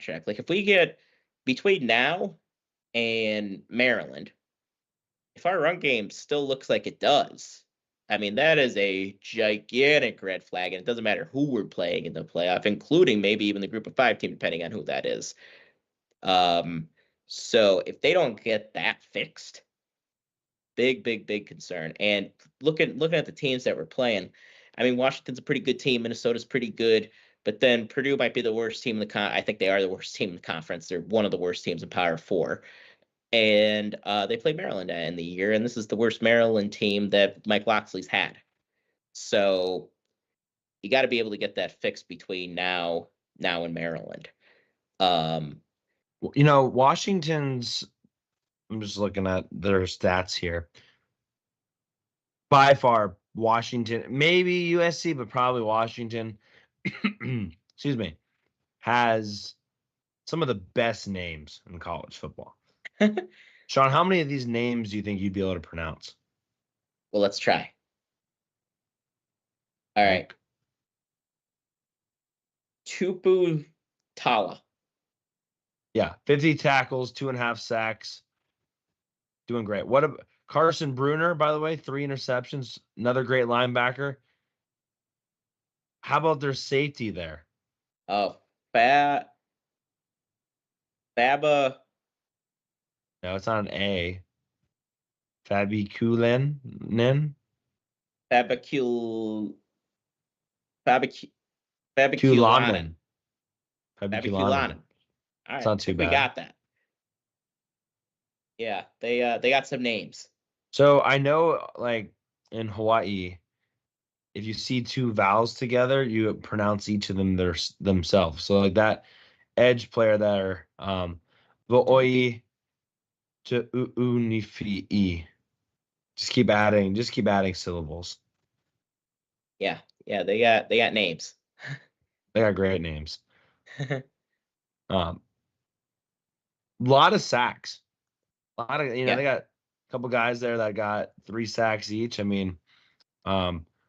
check. Like, if we get between now and Maryland, if our run game still looks like it does, I mean, that is a gigantic red flag, and it doesn't matter who we're playing in the playoff, including maybe even the group of 5 team, depending on who that is. So if they don't get that fixed, big concern. And looking at the teams that we're playing, I mean, Washington's a pretty good team. Minnesota's pretty good. But then Purdue might be the worst team in the I think they are the worst team in the conference. They're one of the worst teams in Power 4. And they play Maryland in the year, and this is the worst Maryland team that Mike Locksley's had. So you got to be able to get that fixed between now and Maryland. Washington's, I'm just looking at their stats here. By far, Washington, maybe USC, but probably Washington, excuse me, has some of the best names in college football. Shawn, how many of these names do you think you'd be able to pronounce? Well, let's try. All right. Tupu Tala. Yeah, 50 tackles, 2.5 sacks. Doing great. What about Carson Bruner, by the way, 3 interceptions, another great linebacker. How about their safety there? Oh, Baba. No, it's not an A. Fabiculanen. Babaculanen. Babiculanen. All right, it's not too bad. We got that. Yeah, they got some names. So I know, like in Hawaii, if you see 2 vowels together, you pronounce each of them themselves. So like that edge player there, Vo'oi to Unifi'i. Just keep adding syllables. Yeah, they got names. They got great names. Lot of sacks. They got a couple guys there that got 3 sacks each. I mean,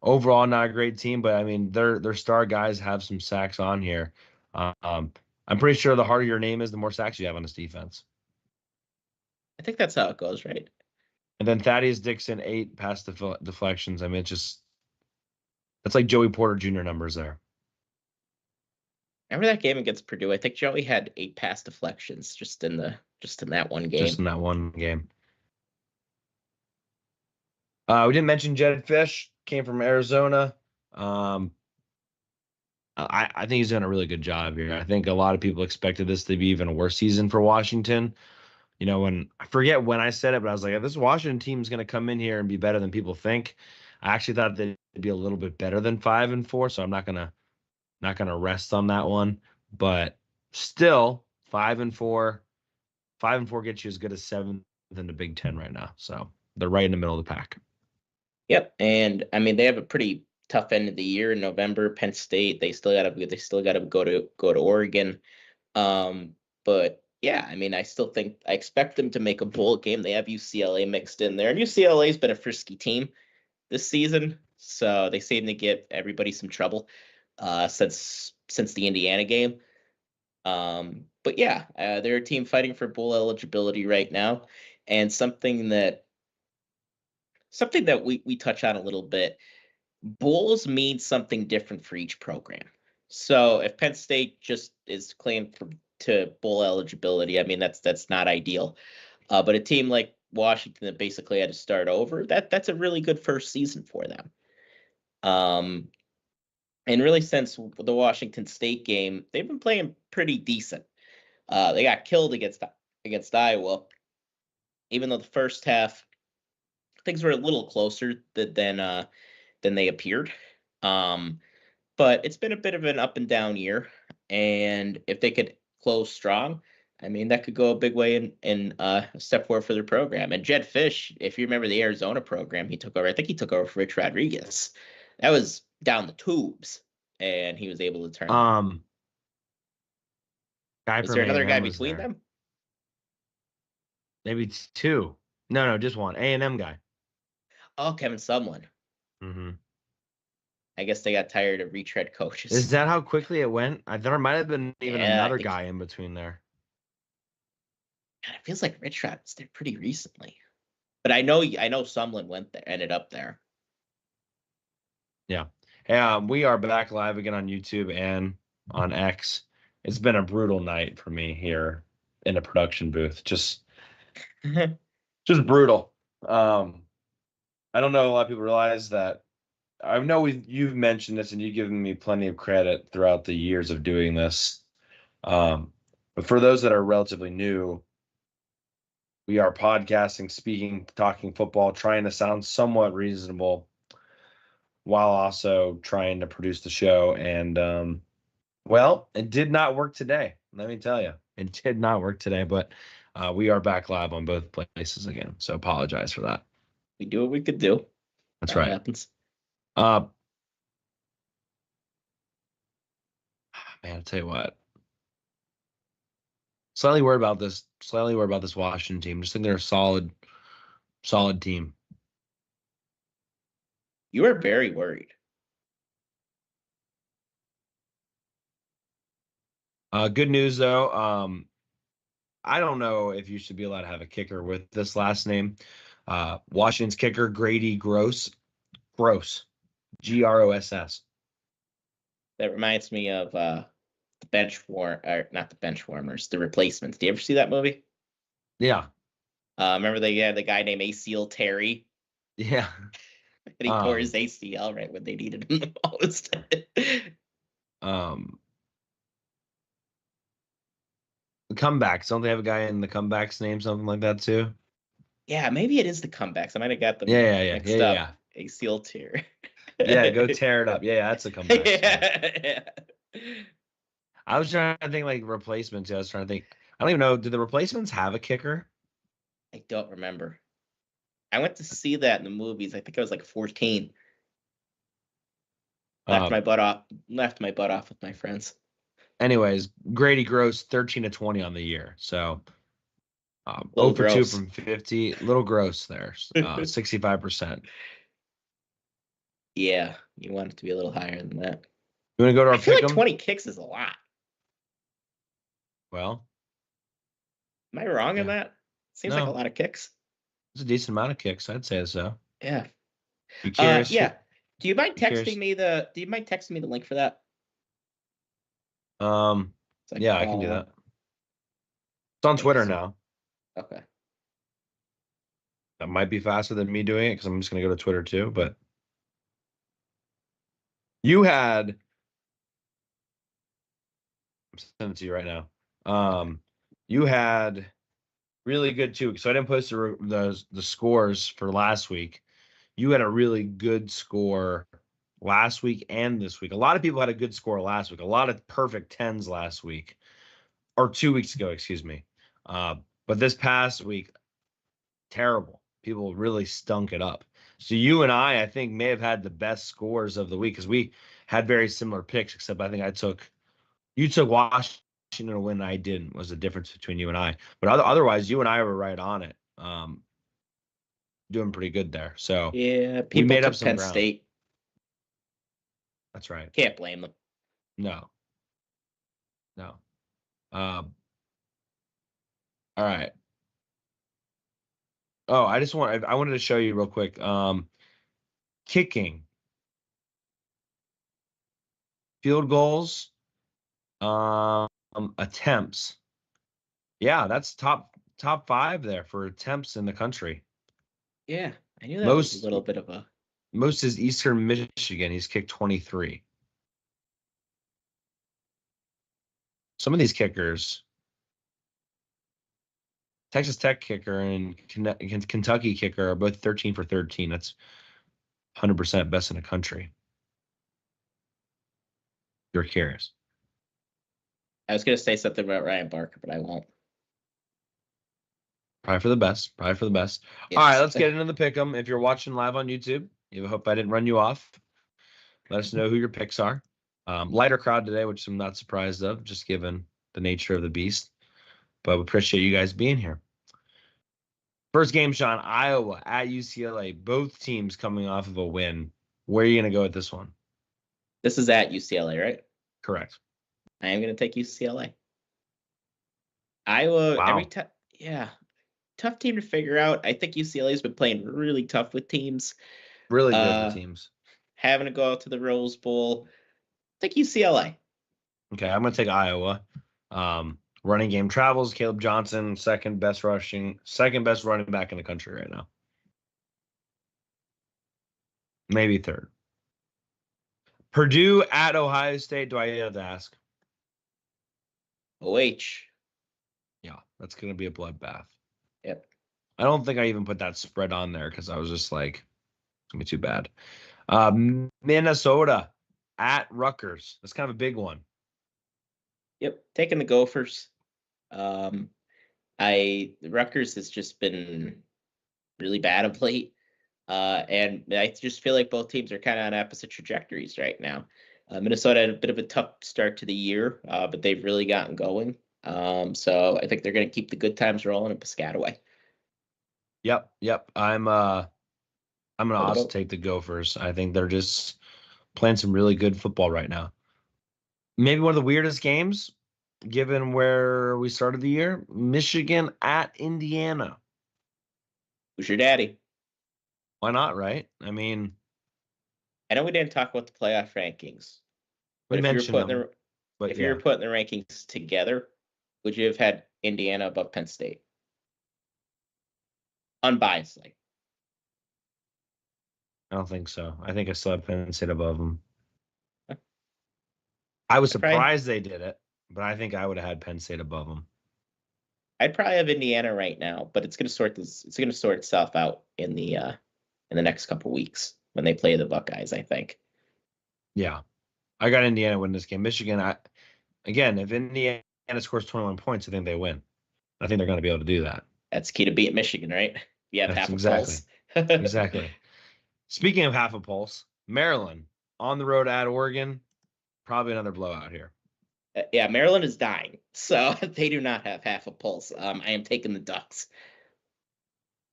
overall not a great team, but I mean their star guys have some sacks on here. I'm pretty sure the harder your name is, the more sacks you have on this defense. I think that's how it goes, right? And then Thaddeus Dixon, 8 pass deflections. I mean, that's like Joey Porter Jr. numbers there. Remember that game against Purdue? I think Joey had 8 pass deflections just in that one game. Just in that one game. We didn't mention Jed Fish, came from Arizona. I think he's done a really good job here. I think a lot of people expected this to be even a worse season for Washington. When I forget when I said it, but I was like, this Washington team is going to come in here and be better than people think. I actually thought they'd be a little bit better than 5-4, so I'm not gonna rest on that one. But still, 5-4 gets you as good as 7th in the Big Ten right now. So they're right in the middle of the pack. Yep, and I mean they have a pretty tough end of the year in November. Penn State, they still got to go to Oregon. But yeah, I mean I expect them to make a bowl game. They have UCLA mixed in there, and UCLA's been a frisky team this season, so they seem to give everybody some trouble since the Indiana game. But yeah, they're a team fighting for bowl eligibility right now, and something that we touch on a little bit. Bowls mean something different for each program. So if Penn State just is claimed to bowl eligibility, I mean that's not ideal. But a team like Washington that basically had to start over, that's a really good first season for them. And really since the Washington State game, they've been playing pretty decent. They got killed against Iowa, even though the first half things were a little closer than they appeared. But it's been a bit of an up and down year, and if they could close strong, I mean that could go a big way in a step forward for their program. And Jed Fish, if you remember the Arizona program he took over, I think he took over for Rich Rodriguez. That was down the tubes, and he was able to turn. Is there another guy between them? Maybe 2. No, just one. A&M guy. Oh, Kevin Sumlin. Mm-hmm. I guess they got tired of retread coaches. Is that how quickly it went? I thought there might have been even another think guy in between there. God, it feels like Richrod was there pretty recently. But I know Sumlin went there, ended up there. Yeah. Hey, we are back live again on YouTube and on X. It's been a brutal night for me here in the production booth. Just brutal. I don't know a lot of people realize that. I know you've mentioned this and you've given me plenty of credit throughout the years of doing this. But for those that are relatively new, we are podcasting, speaking, talking football, trying to sound somewhat reasonable while also trying to produce the show. And, well, it did not work today. Let me tell you, it did not work today, but we are back live on both places again. So apologize for that. We do what we could do. That's that right. Happens. Man, I'll tell you what. Slightly worried about this Washington team. Just think they're a solid team. You are very worried. Good news though. I don't know if you should be allowed to have a kicker with this last name. Washington's kicker, Grady Gross. Gross. Gross. That reminds me of the not the bench warmers, the replacements. Do you ever see that movie? Yeah. Remember they had the guy named ACL Terry? Yeah. And he tore his ACL right when they needed him the most. The comebacks. Don't they have a guy in the comebacks name, something like that too? Yeah, maybe it is the comebacks. I might have got them mixed up. Yeah. ACL Terry. Yeah, go tear it up. Yeah, that's a comeback. Yeah. I was trying to think like replacements. I was trying to think. I don't even know. Do the replacements have a kicker? I don't remember. I went to see that in the movies. I think I was like 14. Left my butt off with my friends. Anyways, Grady Gross 13-20 on the year. So 0 for 2 from 50. Little gross there. 65%. Yeah, you want it to be a little higher than that. You want to go to our I feel pick like 'em? 20 kicks is a lot. Well, am I wrong in that? Seems like a lot of kicks. It's a decent amount of kicks, I'd say so. Yeah. You curious? Yeah. Do you mind texting me the link for that? Yeah, I can do that. It's on Twitter now. Okay. That might be faster than me doing it because I'm just going to go to Twitter too. But you had, I'm sending it to you right now. You had really good too. So I didn't post the scores for last week. You had a really good score last week and this week. A lot of people had a good score last week. A lot of perfect 10s last week, or 2 weeks ago, excuse me. But this past week, terrible. People really stunk it up. So you and I think, may have had the best scores of the week because we had very similar picks, except I think you took Washington to win, and I didn't. Was the difference between you and I. But otherwise, you and I were right on it. Doing pretty good there. So yeah, people we made up took some Penn ground. State. That's right. Can't blame them. No. All right. Oh, I wanted to show you real quick. Kicking. Field goals. Attempts. Yeah, that's top 5 there for attempts in the country. Yeah, I knew that was a little bit of a. Most is Eastern Michigan. He's kicked 23. Some of these kickers, Texas Tech kicker and Kentucky kicker, are both 13 for 13. That's 100% best in the country. You're curious. I was going to say something about Ryan Barker, but I won't. Probably for the best. Yes. All right, let's get into the pick 'em. If you're watching live on YouTube, I hope I didn't run you off. Let us know who your picks are. Lighter crowd today, which I'm not surprised of, just given the nature of the beast. But we appreciate you guys being here. First game, Shawn, Iowa at UCLA. Both teams coming off of a win. Where are you going to go with this one? This is at UCLA, right? Correct. I am going to take UCLA. Iowa, Wow. every time, yeah, tough team to figure out. I think UCLA's been playing really tough with teams. Really good with teams. Having to go out to the Rose Bowl. I think UCLA. Okay, I'm going to take Iowa. Running game travels. Caleb Johnson, second best running back in the country right now. Maybe third. Purdue at Ohio State. Do I have to ask? OH. Yeah, that's going to be a bloodbath. Yep. I don't think I even put that spread on there because I was just like, it's going to be too bad. Minnesota at Rutgers. That's kind of a big one. Yep. Taking the Gophers. Rutgers has just been really bad of late. And I just feel like both teams are kind of on opposite trajectories right now. Minnesota had a bit of a tough start to the year, but they've really gotten going. So I think they're going to keep the good times rolling in Piscataway. Yep. I'm gonna also take the Gophers. I think they're just playing some really good football right now. Maybe one of the weirdest games, given where we started the year. Michigan at Indiana. Who's your daddy? Why not, right? I mean, I know we didn't talk about the playoff rankings, we but mentioned them. If you were putting the rankings together, would you have had Indiana above Penn State? Unbiasedly. I don't think so. I think I still have Penn State above them. I was surprised they did it, but I think I would have had Penn State above them. I'd probably have Indiana right now, but it's going to sort itself out in the next couple weeks when they play the Buckeyes, I think. Yeah. I got Indiana win this game. Michigan, again, if Indiana scores 21 points, I think they win. I think they're going to be able to do that. That's key to beat Michigan, right? You have half a pulse. Exactly. Speaking of half a pulse, Maryland on the road at Oregon, probably another blowout here. Yeah, Maryland is dying, so they do not have half a pulse. I am taking the Ducks.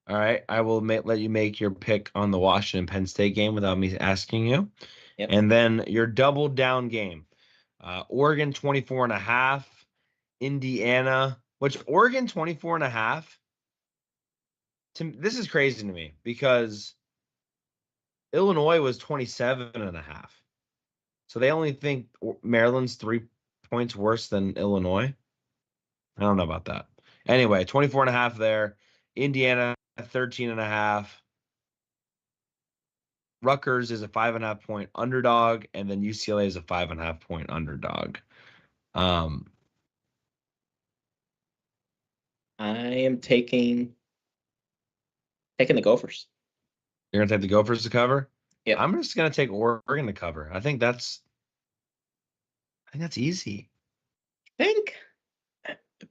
All right, I will let you make your pick on the Washington Penn State game without me asking you. Yep. And then your double down game. Oregon 24.5, Indiana, which Oregon 24.5. This is crazy to me because Illinois was 27.5. So they only think Maryland's 3 points worse than Illinois. I don't know about that. Anyway, 24.5 there. Indiana 13.5. Rutgers is a 5.5 point underdog, and then UCLA is a 5.5 point underdog. I am taking the Gophers. You're gonna take the Gophers to cover? Yeah. I'm just gonna take Oregon to cover. I think that's easy. I think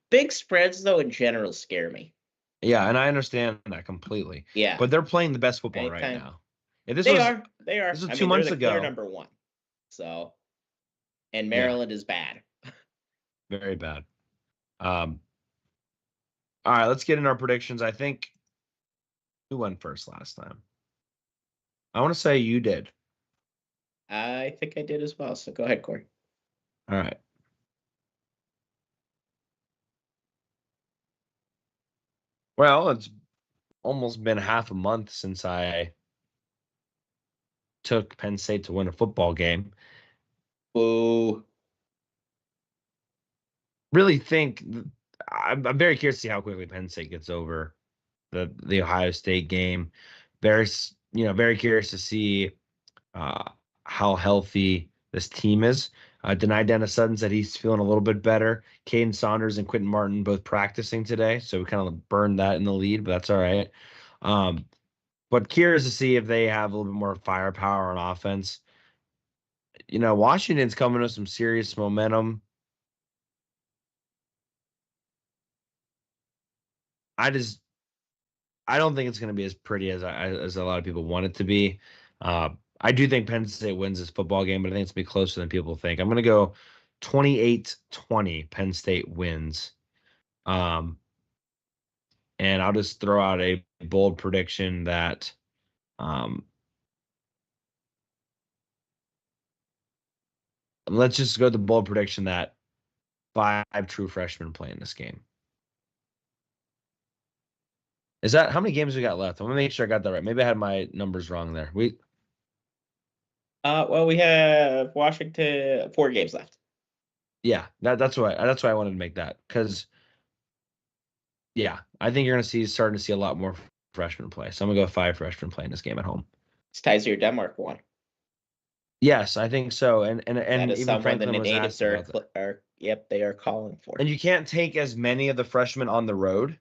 big spreads though in general scare me. Yeah, and I understand that completely. Yeah. But they're playing the best football right now. If they are. This was 2 months ago. They're number one. So, and Maryland is bad. Very bad. All right, let's get into our predictions. I think who went first last time? I want to say you did. I think I did as well. So go ahead, Cory. All right. Well, it's almost been half a month since I took Penn State to win a football game. Boo. Really think I'm very curious to see how quickly Penn State gets over the Ohio State game. Very curious to see how healthy this team is. Denai Dennis Sutton said he's feeling a little bit better. Caden Saunders and Quentin Martin both practicing today, so we kind of burned that in the lead, but that's all right. But curious to see if they have a little bit more firepower on offense. Washington's coming with some serious momentum. I don't think it's going to be as pretty as a lot of people want it to be. I do think Penn State wins this football game, but I think it's going to be closer than people think. I'm going to go 28-20 Penn State wins. And I'll just throw out a bold prediction that let's just go with the bold prediction that 5 true freshmen play in this game. Is that how many games we got left? I'm gonna make sure I got that right. Maybe I had my numbers wrong there. Well, we have Washington 4 games left. Yeah, that's why I wanted to make that, because yeah, I think you're gonna starting to see a lot more freshmen play. So I'm gonna go 5 freshmen playing this game at home. It's ties to your Denmark one. Yes, I think so. And That is even someone that Franklin the was natives asking about that. they are calling for. And you can't take as many of the freshmen on the road.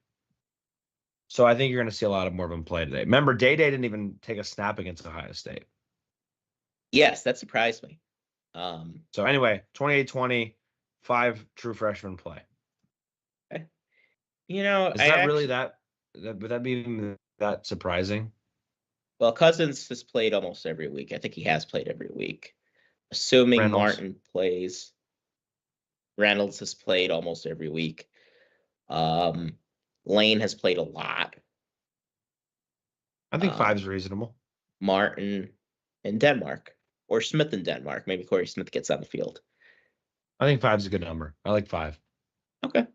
So I think you're going to see a lot more of them play today. Remember, Day didn't even take a snap against Ohio State. Yes, that surprised me. So anyway, 28-20, 5 true freshmen play. You know, is that really would that be even that surprising? Well, Cousins has played almost every week. I think he has played every week. Assuming Reynolds. Martin plays, Reynolds has played almost every week. Lane has played a lot. I think 5 is reasonable. Martin in Denmark, or Smith in Denmark. Maybe Corey Smith gets on the field. I think 5 is a good number. I like 5. Okay,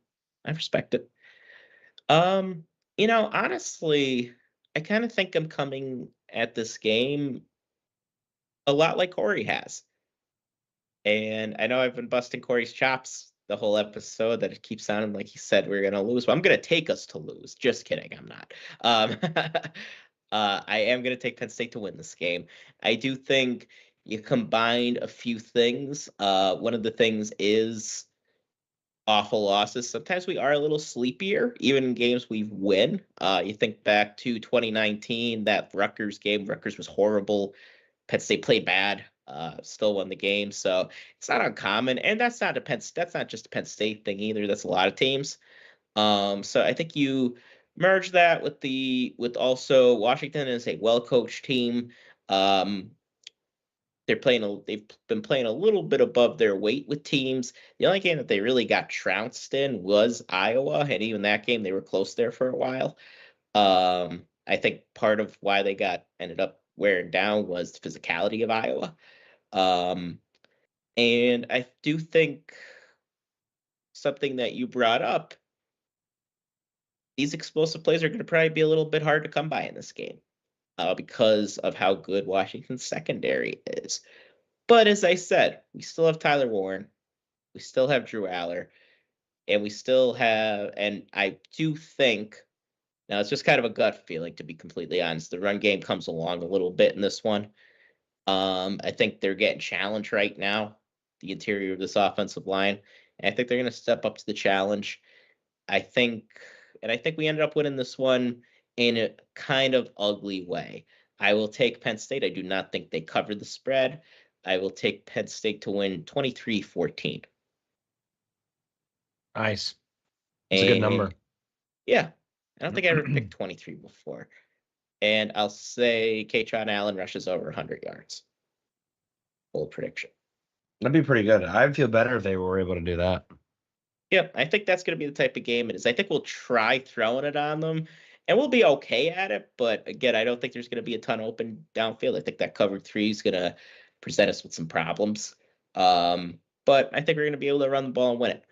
I respect it. You know, honestly, I kind of think I'm coming at this game a lot like Cory has. And I know I've been busting Cory's chops the whole episode, that it keeps sounding like he said we're going to lose, but I'm going to take us to lose. Just kidding. I'm not. I am going to take Penn State to win this game. I do think you combined a few things. One of the things is awful losses. Sometimes we are a little sleepier, even in games we win. You think back to 2019, that Rutgers game. Rutgers was horrible. Penn State played bad. Still won the game, so it's not uncommon. And that's not just a Penn State thing either. That's a lot of teams. So I think you merge that with also Washington is a well-coached team. They've been playing a little bit above their weight with teams. The only game that they really got trounced in was Iowa, and even that game they were close there for a while. I think part of why they ended up wearing down was the physicality of Iowa. And I do think something that you brought up, these explosive plays are going to probably be a little bit hard to come by in this game, because of how good Washington's secondary is. But as I said, we still have Tyler Warren, we still have Drew Aller, and I do think, now it's just kind of a gut feeling, to be completely honest, the run game comes along a little bit in this one. I think they're getting challenged right now, the interior of this offensive line, and I think they're going to step up to the challenge. I think we ended up winning this one in a kind of ugly way. I will take Penn State. I do not think they covered the spread. I will take Penn State to win 23-14. Nice. That's a good number. Yeah. I don't think I ever picked 23 before. And I'll say Kaytron Allen rushes over 100 yards. Bold prediction. That'd be pretty good. I'd feel better if they were able to do that. Yeah, I think that's going to be the type of game it is. I think we'll try throwing it on them, and we'll be okay at it. But again, I don't think there's going to be a ton open downfield. I think that cover 3 is going to present us with some problems. But I think we're going to be able to run the ball and win it.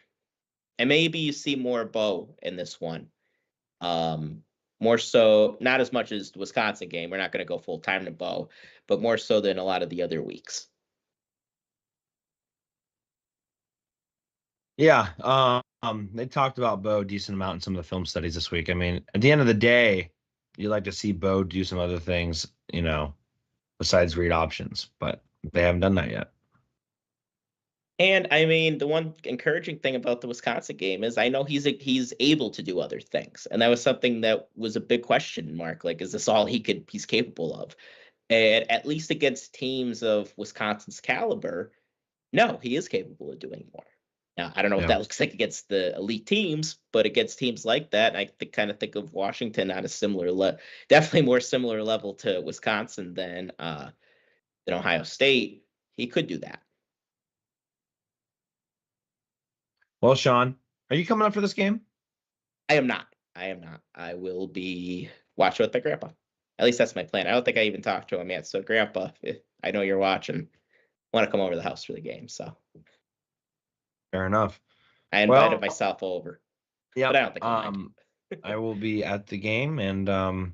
And maybe you see more Bo in this one. More so, not as much as the Wisconsin game. We're not going to go full time to Bo, but more so than a lot of the other weeks. Yeah, they talked about Bo a decent amount in some of the film studies this week. I mean, at the end of the day, you like to see Bo do some other things, besides read options, but they haven't done that yet. And I mean, the one encouraging thing about the Wisconsin game is I know he's able to do other things, and that was something that was a big question mark. Like, is this all he's capable of? And at least against teams of Wisconsin's caliber, no, he is capable of doing more. Now, I don't know what that looks like against the elite teams, but against teams like that, I kind of think of Washington on a similar definitely more similar level to Wisconsin than Ohio State. He could do that. Well, Shawn, are you coming up for this game? I am not. I will be watching with my grandpa. At least that's my plan. I don't think I even talked to him yet. So, Grandpa, if I know you're watching, want to come over to the house for the game. So Fair enough. I invited myself over. Yeah. But I don't think I'll mind. I will be at the game and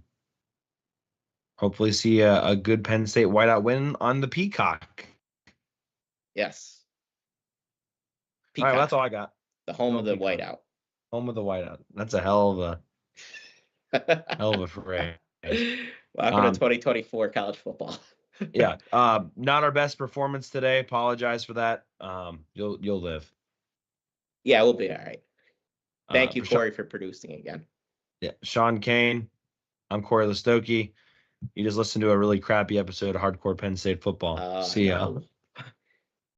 hopefully see a good Penn State whiteout win on the Peacock. Yes. Peacock. All right, well, that's all I got. The home of the whiteout. Home of the whiteout. That's a hell of a phrase. Welcome to 2024 college football. Yeah. Not our best performance today. Apologize for that. You'll live. Yeah, we'll be all right. Thank you, Cory, for producing again. Yeah. Shawn, Kane. I'm Cory Lestochi. You just listened to a really crappy episode of Hardcore Penn State Football. See ya.